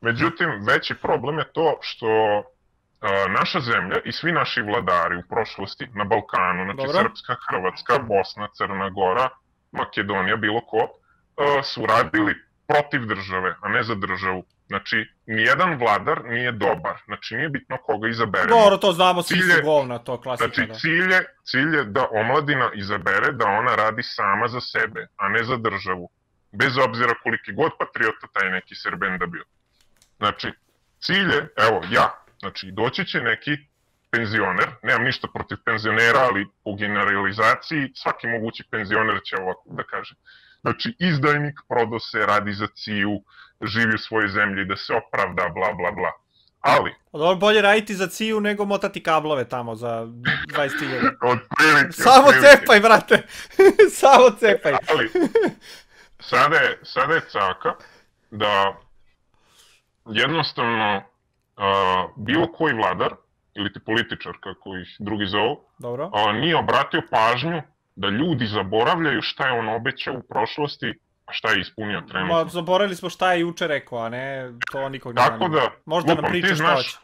Međutim, veći problem je to što naša zemlja i svi naši vladari u prošlosti na Balkanu, znači Dobro. Srpska, Hrvatska, Bosna, Crna Gora, Makedonija, bilo ko, su radili protiv države, a ne za državu. Znači, nijedan vladar nije dobar, znači nije bitno koga izaberemo. Dobro, to znamo, svi su govna, to klasika, Znači, da. cilj je da omladina izabere da ona radi sama za sebe, a ne za državu. Bez obzira koliki god patriota taj neki Srben da bio. Znači, cilj je, evo, ja, znači, doći će neki penzioner, nemam ništa protiv penzionera, ali po generalizaciji svaki mogući penzioner će ovako da kaže. Znači, izdajnik, prodao se, radi za CIA-u, živi u svojoj zemlji, da se opravda, bla, bla, bla. Ali... Dobro, bolje raditi za CIA-u nego motati kablove tamo za 20.000. Od prilike. Samo cepaj, brate! Samo cepaj! Ali, sada je caka da jednostavno bilo koji vladar, ili ti političar, kako ih drugi zovu, nije obratio pažnju da ljudi zaboravljaju šta je on obećao u prošlosti, a šta je ispunio trenutno. Ma, zaboravili smo šta je juče rekao, a ne, to nikog ne zanima. Tako da, možda nam priča šta hoće.